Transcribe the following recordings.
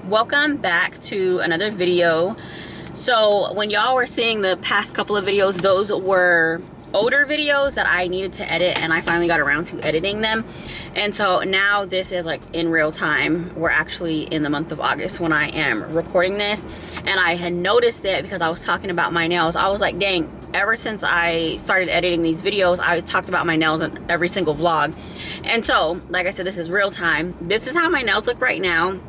Welcome back to another video. So when y'all were seeing the past couple of videos, those were older videos that I needed to edit, and I finally got around to editing them. And so now this is like in real time. We're actually in the month of August when I am recording this, and I had noticed it because I was talking about my nails. I was like, dang, ever since I started editing these videos, I talked about my nails in every single vlog. And so like I said, this is real time. This is how my nails look right now.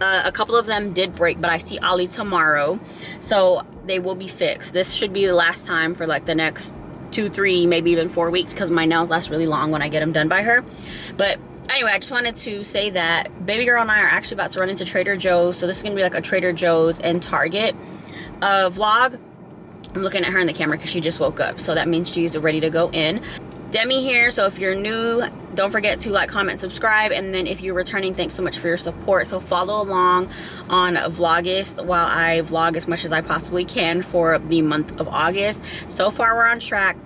A couple of them did break, but I see Ollie tomorrow, so they will be fixed. This should be the last time for like the next 2, 3, maybe even 4 weeks, because my nails last really long when I get them done by her. But anyway, I just wanted to say that baby girl and I are actually about to run into Trader Joe's, so this is gonna be like a Trader Joe's and Target vlog. I'm looking at her in the camera because she just woke up, so that means she's ready to go in. Demi here, so if you're new, don't forget to like, comment, subscribe, and then if you're returning, thanks so much for your support. So follow along on Vlogust while I vlog as much as I possibly can for the month of August. So far we're on track.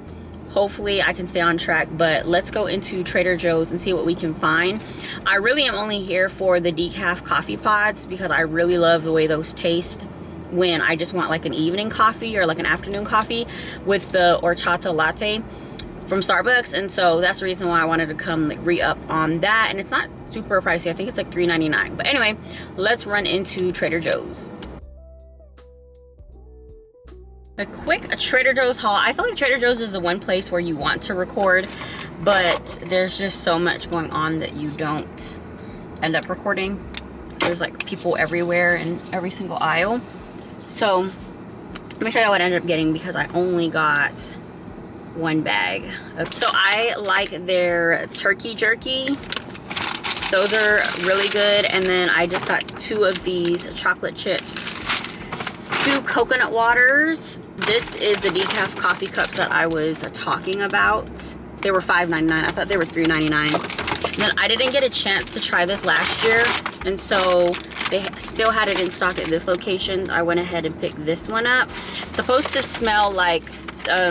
Hopefully I can stay on track, but let's go into Trader Joe's and see what we can find. I really am only here for the decaf coffee pods because I really love the way those taste when I just want like an evening coffee or like an afternoon coffee with the horchata latte from Starbucks. And so that's the reason why I wanted to come like re-up on that, and it's not super pricey. I think it's like $3.99. But anyway, let's run into Trader Joe's. A quick Trader Joe's haul. I feel like Trader Joe's is the one place where you want to record, but there's just so much going on that you don't end up recording. There's like people everywhere in every single aisle. So let me show you what I ended up getting because I only got one bag. So I like their turkey jerky. Those are really good. And then I just got 2 of these chocolate chips, 2 coconut waters. This is the decaf coffee cups that I was talking about. They were $5.99. I thought they were $3.99. Then I didn't get a chance to try this last year, and so they still had it in stock at this location. I went ahead and picked this one up. It's supposed to smell like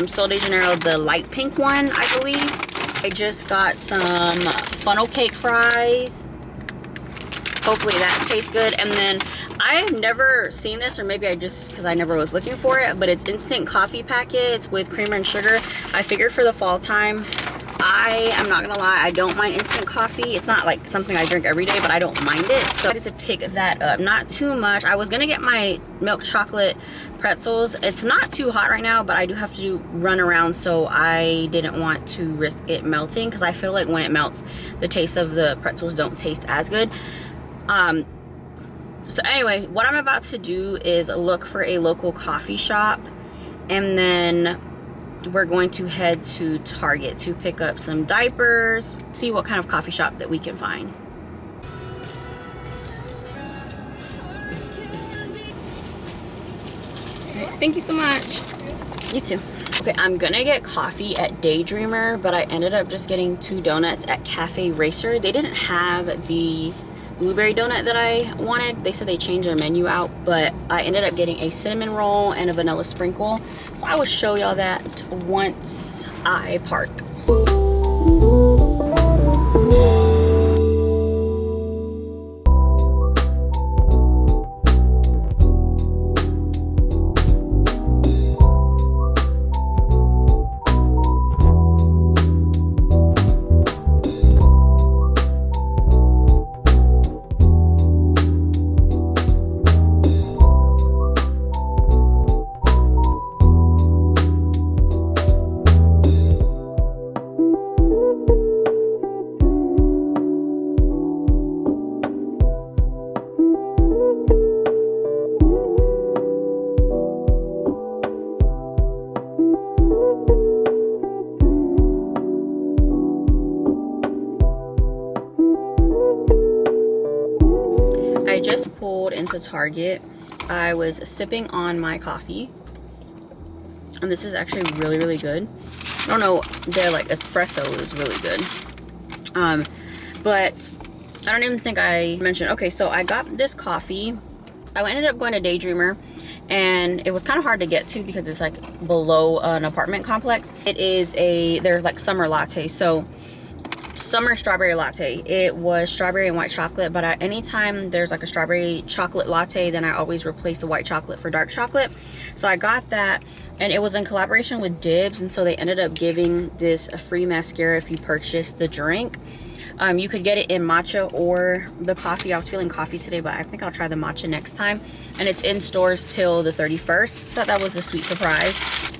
Sol de Janeiro, the light pink one, I believe. I just got some funnel cake fries. Hopefully that tastes good. And then I've never seen this, or maybe I just, because I never was looking for it, but it's instant coffee packets with creamer and sugar. I figured for the fall time, I'm not gonna lie, I don't mind instant coffee. It's not like something I drink every day, but I don't mind it. So I decided to pick that up. Not too much. I was gonna get my milk chocolate pretzels. It's not too hot right now, but I do have to run around, so I didn't want to risk it melting, because I feel like when it melts, the taste of the pretzels don't taste as good. So anyway, what I'm about to do is look for a local coffee shop, and then we're going to head to Target to pick up some diapers, see what kind of coffee shop that we can find. Okay, thank you so much. You too. Okay, I'm gonna get coffee at Daydreamer, but I ended up just getting 2 donuts at Cafe Racer. They didn't have the blueberry donut that I wanted. They said they changed their menu out, but I ended up getting a cinnamon roll and a vanilla sprinkle. So I will show y'all that once I park. I just pulled into Target. I was sipping on my coffee, and this is actually really, really good. I don't know, their like espresso is really good. But I don't even think I mentioned. Okay, so I got this coffee. I ended up going to Daydreamer, and it was kind of hard to get to because it's like below an apartment complex. It is they're like summer lattes. So summer strawberry latte. It was strawberry and white chocolate, but anytime there's like a strawberry chocolate latte, then I always replace the white chocolate for dark chocolate. So I got that, and it was in collaboration with Dibs, and so they ended up giving this a free mascara if you purchase the drink. You could get it in matcha or the coffee. I was feeling coffee today, but I think I'll try the matcha next time. And it's in stores till the 31st. Thought that was a sweet surprise.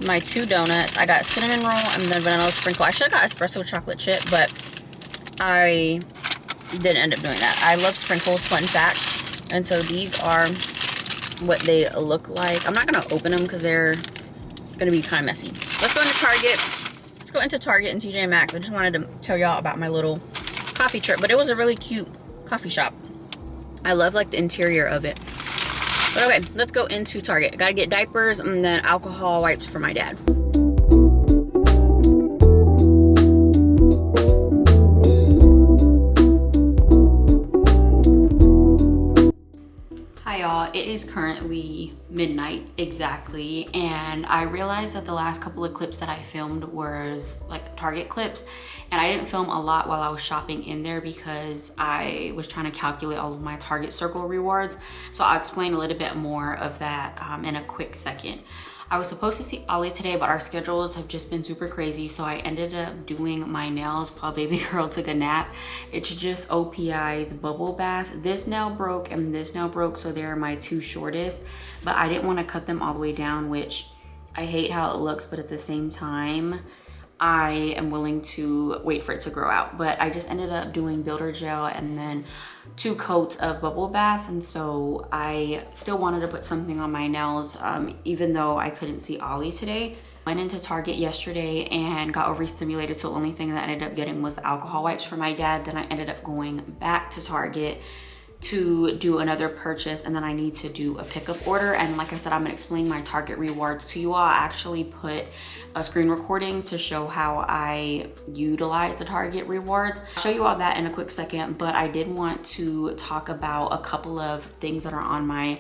My 2 donuts. I got cinnamon roll and then vanilla sprinkle. I should have got espresso chocolate chip, but I didn't end up doing that. I love sprinkles, fun fact. And so these are what they look like. I'm not going to open them because they're going to be kind of messy. Let's go into Target. Let's go into Target and TJ Maxx. I just wanted to tell y'all about my little coffee trip, but it was a really cute coffee shop. I love like the interior of it. But okay, let's go into Target. Gotta get diapers and then alcohol wipes for my dad. Hi y'all, it is currently midnight exactly, and I realized that the last couple of clips that I filmed was like Target clips, and I didn't film a lot while I was shopping in there because I was trying to calculate all of my Target Circle rewards. So I'll explain a little bit more of that in a quick second. I was supposed to see Ollie today, but our schedules have just been super crazy, so I ended up doing my nails while baby girl took a nap. It's just OPI's bubble bath. This nail broke and this nail broke, so they're my 2 shortest, but I didn't want to cut them all the way down, which I hate how it looks, but at the same time I am willing to wait for it to grow out. But I just ended up doing builder gel and then 2 coats of bubble bath, and so I still wanted to put something on my nails even though I couldn't see Ollie today. Went into Target yesterday and got overstimulated, so the only thing that I ended up getting was the alcohol wipes for my dad. Then I ended up going back to Target to do another purchase, and then I need to do a pickup order. And like I said, I'm gonna explain my Target rewards to you all. I actually put a screen recording to show how I utilize the Target rewards. I'll show you all that in a quick second, but I did want to talk about a couple of things that are on my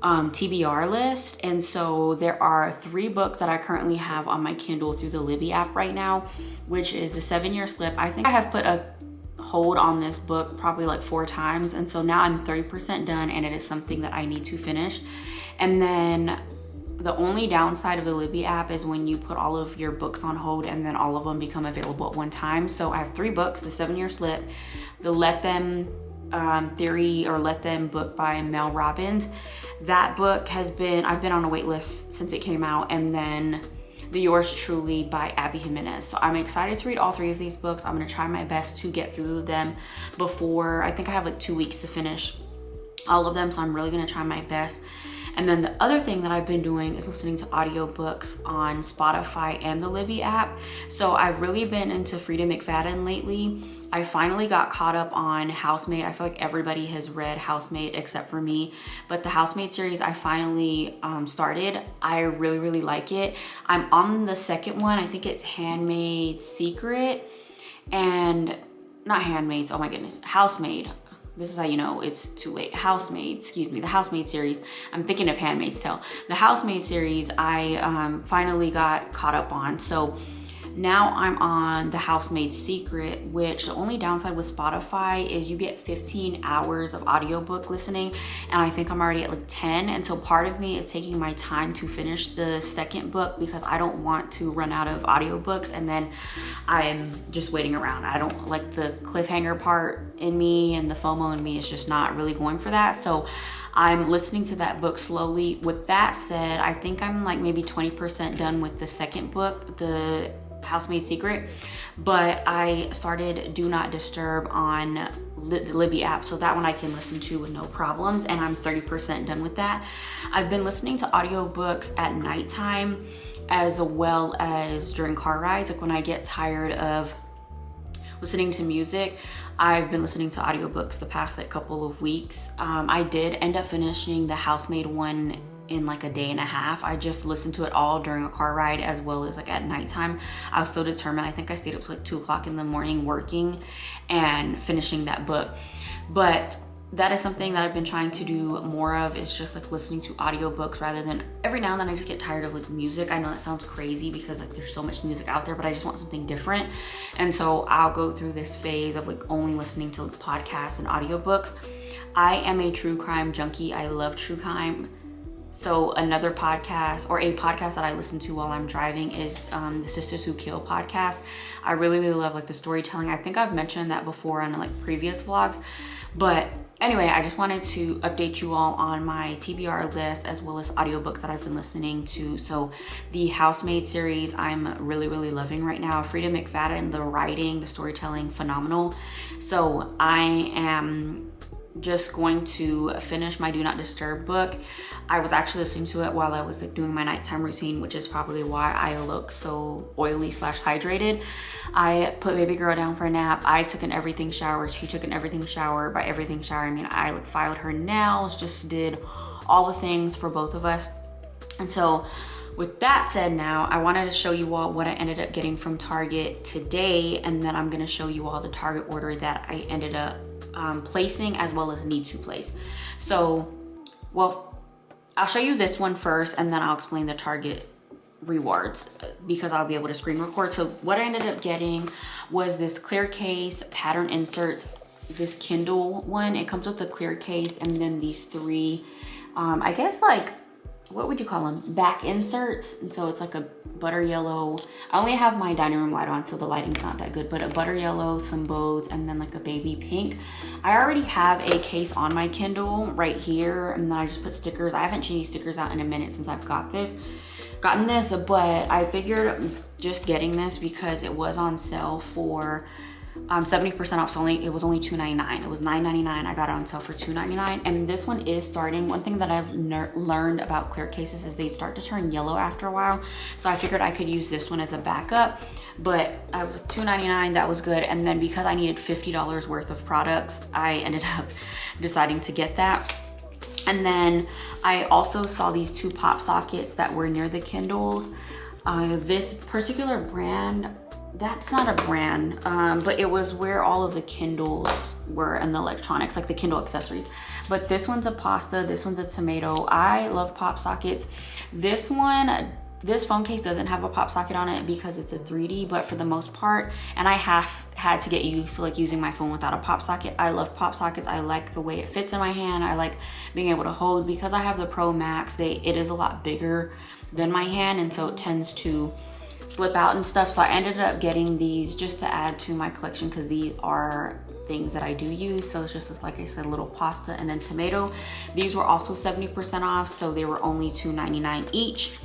TBR list. And so there are 3 books that I currently have on my Kindle through the Libby app right now, which is the 7-Year Slip. I think I have put a hold on this book probably like 4 times, and so now I'm 30% done, and it is something that I need to finish. And then the only downside of the Libby app is when you put all of your books on hold and then all of them become available at one time. So I have 3 books: the 7-Year Slip, the Let Them Theory or Let Them book by Mel Robbins. That book has been, I've been on a wait list since it came out, and then the Yours Truly by Abby Jimenez. So I'm excited to read all 3 of these books. I'm gonna try my best to get through them before, I think I have like 2 weeks to finish all of them, so I'm really gonna try my best. And then the other thing that I've been doing is listening to audiobooks on Spotify and the Libby app. So I've really been into Frida McFadden lately. I finally got caught up on Housemaid. I feel like everybody has read Housemaid except for me, but the Housemaid series I finally started. I really, really like it. I'm on the 2nd one. I think it's Handmaid's Secret, and not Handmaid's, oh my goodness, Housemaid. This is how you know it's too late. Housemaid, excuse me, the Housemaid series. I'm thinking of Handmaid's Tale. The Housemaid series I finally got caught up on. So now I'm on the Housemaid's Secret, which the only downside with Spotify is you get 15 hours of audiobook listening, and I think I'm already at like 10. And so part of me is taking my time to finish the 2nd book because I don't want to run out of audiobooks and then I'm just waiting around. I don't like the cliffhanger part in me, and the FOMO in me is just not really going for that. So I'm listening to that book slowly. With that said, I think I'm like maybe 20% done with the 2nd book, the Housemaid's Secret, but I started Do Not Disturb on the Libby app, so that one I can listen to with no problems, and I'm 30% done with that. I've been listening to audiobooks at nighttime as well as during car rides. Like when I get tired of listening to music, I've been listening to audiobooks the past like couple of weeks. I did end up finishing the Housemaid one in like a day and a half. I just listened to it all during a car ride as well as like at nighttime. I was so determined. I think I stayed up to like 2 o'clock in the morning working and finishing that book. But that is something that I've been trying to do more of, is just like listening to audiobooks rather than, every now and then I just get tired of like music. I know that sounds crazy because like there's so much music out there, but I just want something different. And so I'll go through this phase of like only listening to podcasts and audiobooks. I am a true crime junkie. I love true crime. So another podcast, or a podcast that I listen to while I'm driving, is the Sisters Who Kill podcast. I really, really love like the storytelling. I think I've mentioned that before on like previous vlogs, but anyway, I just wanted to update you all on my TBR list as well as audiobooks that I've been listening to. So the Housemaid series, I'm really, really loving right now. Frida McFadden, the writing, the storytelling, phenomenal. So I am just going to finish my Do Not Disturb book. I was actually listening to it while I was like doing my nighttime routine, which is probably why I look so oily / hydrated. I put baby girl down for a nap. I took an everything shower. She took an everything shower. By everything shower, I mean I like filed her nails, just did all the things for both of us. And so with that said, now I wanted to show you all what I ended up getting from Target today, and then I'm going to show you all the Target order that I ended up placing as well as need to place. So, well, I'll show you this one first and then I'll explain the Target rewards because I'll be able to screen record. So what I ended up getting was this clear case, pattern inserts, this Kindle one. It comes with a clear case and then these three, I guess like, what would you call them? Back inserts. And so it's like a butter yellow. I only have my dining room light on, so the lighting's not that good, but a butter yellow, some bows, and then like a baby pink. I already have a case on my Kindle right here, and then I just put stickers. I haven't changed stickers out in a minute since I've gotten this, but I figured just getting this because it was on sale for 70% off. So it was only $2.99. It was $9.99. I got it on sale for $2.99. And this one is starting. One thing that I've learned about clear cases is they start to turn yellow after a while. So I figured I could use this one as a backup. But I was like $2.99. That was good. And then because I needed $50 worth of products, I ended up deciding to get that. And then I also saw these two pop sockets that were near the Kindles. This particular brand, that's not a brand, but it was where all of the Kindles were and the electronics, like the Kindle accessories. But this one's a pasta, this one's a tomato. I love pop sockets. This phone case doesn't have a pop socket on it because it's a 3D, but for the most part, and I have had to get used to like using my phone without a pop socket. I love pop sockets. I like the way it fits in my hand. I like being able to hold, because I have the Pro Max, it is a lot bigger than my hand, and so it tends to slip out and stuff. So I ended up getting these just to add to my collection because these are things that I do use. So it's just this, like I said, little pasta and then tomato. These were also 70% off, so they were only $2.99 each.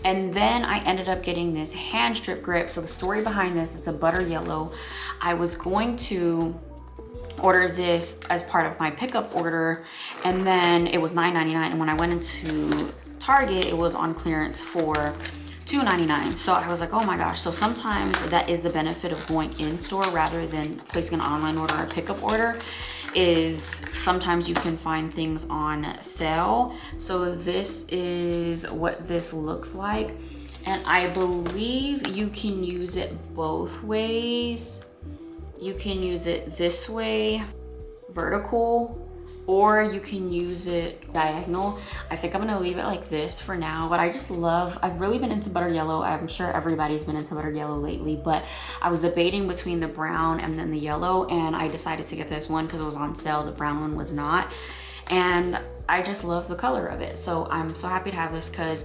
And then I ended up getting this hand strip grip. So the story behind this, it's a butter yellow. I was going to order this as part of my pickup order, and then it was $9.99, and when I went into Target, it was on clearance for $2.99. So I was like, oh my gosh. So sometimes that is the benefit of going in store rather than placing an online order or a pickup order, is sometimes you can find things on sale. So this is what this looks like, and I believe you can use it both ways. You can use it this way, vertical, or you can use it diagonal. I think I'm gonna leave it like this for now, but I just love, I've really been into butter yellow. I'm sure everybody's been into butter yellow lately, but I was debating between the brown and then the yellow, and I decided to get this one because it was on sale. The brown one was not, and I just love the color of it. So I'm so happy to have this because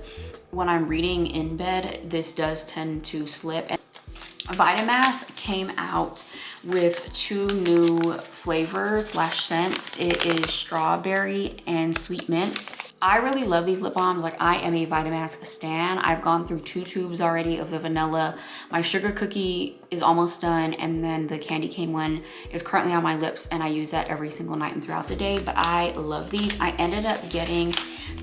when I'm reading in bed, this does tend to slip. And Vitamass came out with 2 new flavors / scents. It is strawberry and sweet mint. I really love these lip balms. Like, I am a Vitamass stan. I've gone through 2 tubes already of the vanilla. My sugar cookie is almost done, and then the candy cane one is currently on my lips, and I use that every single night and throughout the day. But I love these. I ended up getting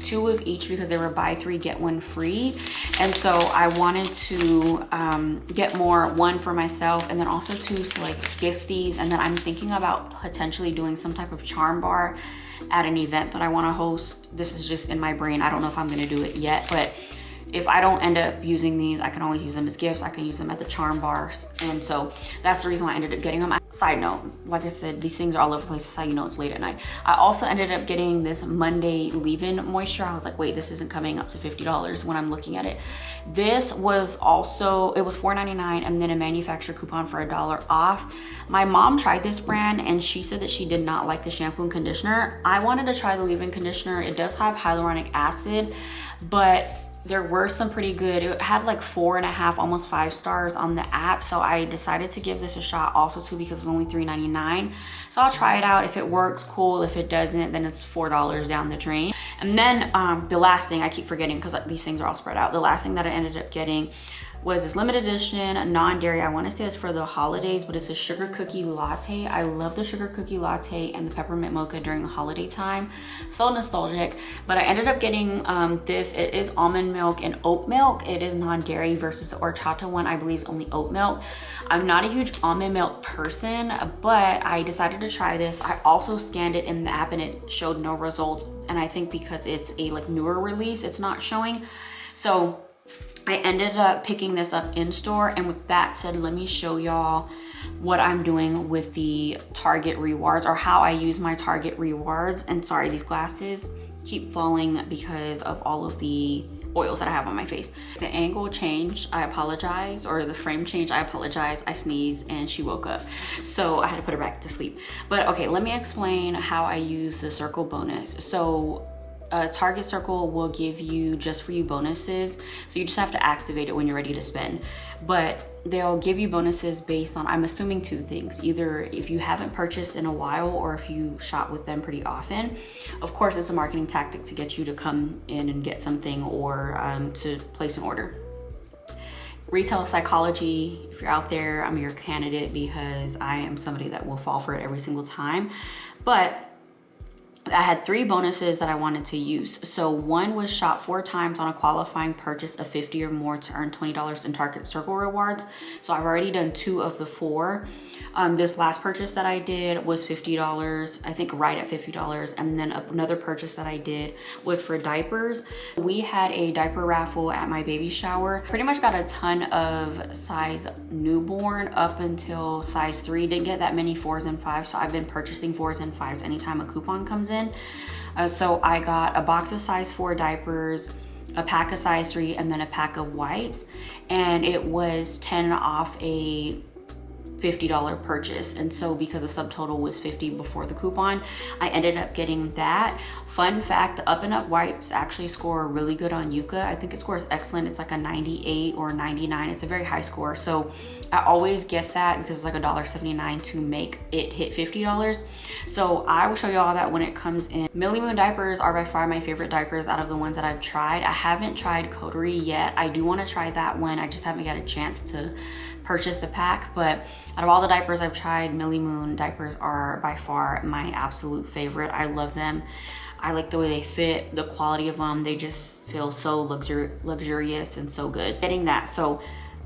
2 of each because they were buy 3 get 1 free, and so I wanted to get more, 1 for myself and then also 2 to like gift these. And then I'm thinking about potentially doing some type of charm bar at an event that I want to host. This is just in my brain. I don't know if I'm going to do it yet, but if I don't end up using these, I can always use them as gifts. I can use them at the charm bars. And so that's the reason why I ended up getting them. Side note, like I said, these things are all over the place. That's how you know it's late at night. I also ended up getting this Monday leave-in moisture. I was like, wait, this isn't coming up to $50 when I'm looking at it. This was also, it was $4.99 and then a manufacturer coupon for $1 off. My mom tried this brand and she said that she did not like the shampoo and conditioner. I wanted to try the leave-in conditioner. It does have hyaluronic acid, but there were some pretty good, it had like 4.5, almost 5 stars on the app. So I decided to give this a shot also too, because it's only $3.99. So I'll try it out. If it works, cool. If it doesn't, then it's $4 down the drain. And then the last thing, I keep forgetting because these things are all spread out. The last thing that I ended up getting was this limited edition non-dairy. I want to say it's for the holidays, but it's a sugar cookie latte. I love the sugar cookie latte and the peppermint mocha during the holiday time. So nostalgic. But I ended up getting this. It is almond milk and oat milk. It is non-dairy versus the horchata one, I believe, is only oat milk. I'm not a huge almond milk person, but I decided to try this. I also scanned it in the app and it showed no results. And I think because it's a like newer release, it's not showing. So I ended up picking this up in store. And with that said, let me show y'all what I'm doing with the Target rewards, or how I use my Target rewards. And sorry, these glasses keep falling because of all of the oils that I have on my face. The angle changed, I apologize, or the frame changed, I apologize. I sneezed and she woke up, so I had to put her back to sleep. But okay, let me explain how I use the circle bonus. So Target Circle will give you just for you bonuses, so you just have to activate it when you're ready to spend. But they'll give you bonuses based on, I'm assuming, 2 things: either if you haven't purchased in a while or if you shop with them pretty often. Of course, it's a marketing tactic to get you to come in and get something, or to place an order. Retail psychology, if you're out there, I'm your candidate, because I am somebody that will fall for it every single time. But I had 3 bonuses that I wanted to use. So one was shop 4 times on a qualifying purchase of $50 or more to earn $20 in Target Circle rewards. So I've already done 2 of the 4. This last purchase that I did was $50, I think right at $50. And then another purchase that I did was for diapers. We had a diaper raffle at my baby shower. Pretty much got a ton of size newborn up until size 3. Didn't get that many 4s and 5s. So I've been purchasing 4s and 5s anytime a coupon comes in. So I got a box of size 4 diapers, a pack of size 3, and then a pack of wipes. And it was 10 off a $50 purchase. And so because the subtotal was 50 before the coupon, I ended up getting that. Fun fact, the Up and Up wipes actually score really good on Yuka. I think it scores excellent. It's like a 98 or 99. It's a very high score. So I always get that because it's like $1.79 to make it hit $50. So I will show you all that when it comes in. Millie Moon diapers are by far my favorite diapers out of the ones that I've tried. I haven't tried Coterie yet. I do want to try that one. I just haven't got a chance to purchase a pack. But out of all the diapers I've tried, Millie Moon diapers are by far my absolute favorite. I love them. I like the way they fit, the quality of them. They just feel so luxurious and so good. Getting that, so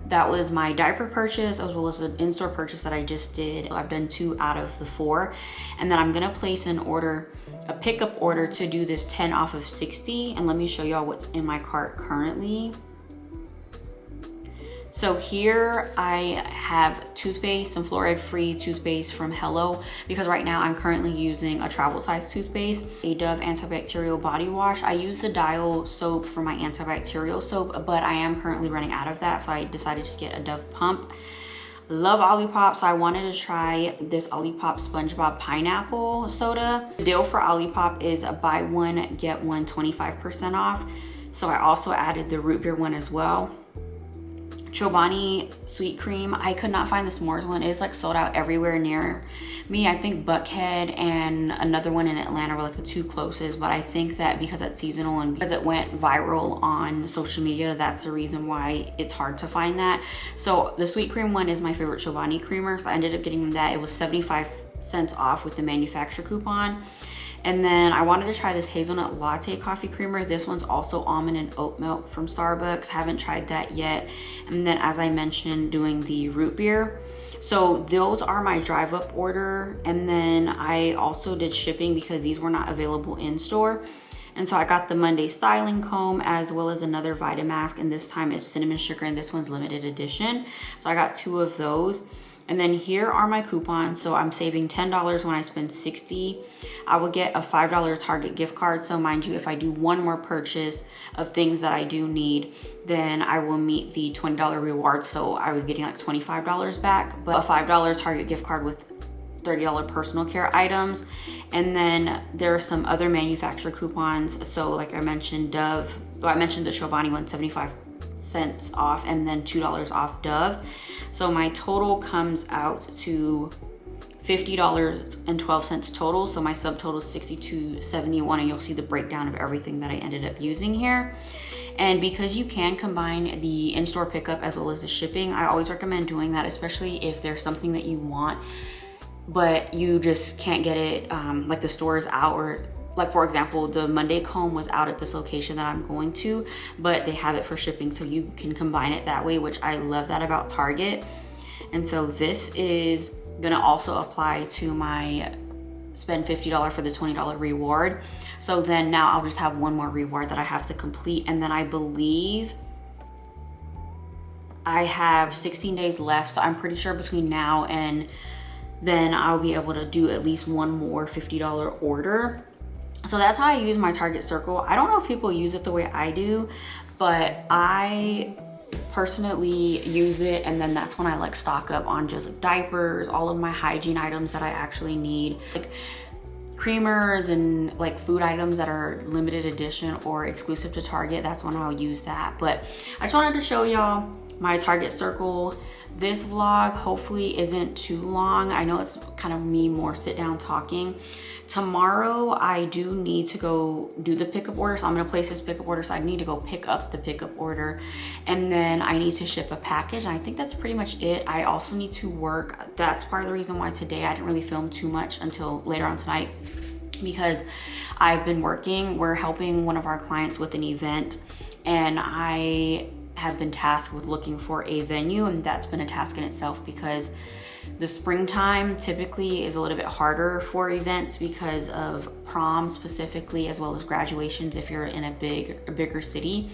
that was my diaper purchase as well as the in-store purchase that I just did. I've done 2 out of the 4, and then I'm gonna place an order, a pickup order, to do this 10 off of 60. And let me show y'all what's in my cart currently. So here I have toothpaste, some fluoride-free toothpaste from Hello, because right now I'm currently using a travel size toothpaste, a Dove antibacterial body wash. I use the Dial soap for my antibacterial soap, but I am currently running out of that, so I decided to get a Dove pump. Love Olipop, so I wanted to try this Olipop SpongeBob pineapple soda. The deal for Olipop is a buy one, get one 25% off. So I also added the root beer one as well. Chobani sweet cream, I could not find the s'mores one. It's like sold out everywhere near me. I think Buckhead and another one in Atlanta were like the 2 closest, but I think that because it's seasonal and because it went viral on social media, that's the reason why it's hard to find that. So the sweet cream one is my favorite Chobani creamer, so I ended up getting that. It was 75 cents off with the manufacturer coupon. And then I wanted to try this hazelnut latte coffee creamer. This one's also almond and oat milk from Starbucks. Haven't tried that yet. And then, as I mentioned, doing the root beer. So those are my drive up order. And then I also did shipping because these were not available in store. And so I got the Monday styling comb as well as another Vitamask, and this time it's cinnamon sugar, and this one's limited edition. So I got 2 of those. And then here are my coupons. So I'm saving $10 when I spend $60. I will get a $5 Target gift card. So mind you, if I do one more purchase of things that I do need, then I will meet the $20 reward. So I would be getting like $25 back, but a $5 Target gift card with $30 personal care items. And then there are some other manufacturer coupons. So like I mentioned, Dove, well, I mentioned the Chobani one, 75 cents off, and then $2 off Dove. So my total comes out to $50.12 total. So my subtotal is $62.71, and you'll see the breakdown of everything that I ended up using here. And because you can combine the in-store pickup as well as the shipping, I always recommend doing that, especially if there's something that you want but you just can't get it, like the store is out, or like for example, the Monday comb was out at this location that I'm going to, but they have it for shipping, so you can combine it that way, which I love that about Target. And so this is gonna also apply to my spend $50 for the $20 reward. So then now I'll just have one more reward that I have to complete, and then I believe I have 16 days left, so I'm pretty sure between now and then I'll be able to do at least one more $50 order. So that's how I use my Target Circle. I don't know if people use it the way I do, but I personally use it, and then that's when I like stock up on just like diapers, all of my hygiene items that I actually need, like creamers and like food items that are limited edition or exclusive to Target. That's when I'll use that. But I just wanted to show y'all my Target Circle. This vlog hopefully isn't too long. I know it's kind of me more sit down talking. Tomorrow I do need to go do the pickup order, so I'm gonna place this pickup order, so I need to go pick up the pickup order, and then I need to ship a package, and I think that's pretty much it. I also need to work. That's part of the reason why today I didn't really film too much until later on tonight, because I've been working. We're helping one of our clients with an event, and I have been tasked with looking for a venue, and that's been a task in itself because the springtime typically is a little bit harder for events because of prom specifically, as well as graduations if you're in a bigger city.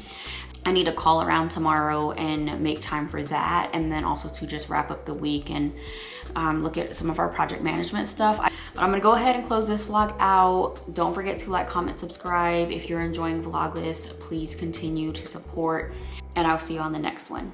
I need to call around tomorrow and make time for that, and then also to just wrap up the week and look at some of our project management stuff. But I'm gonna go ahead and close this vlog out. Don't forget to like, comment, subscribe. If you're enjoying Vlogust, please continue to support, and I'll see you on the next one.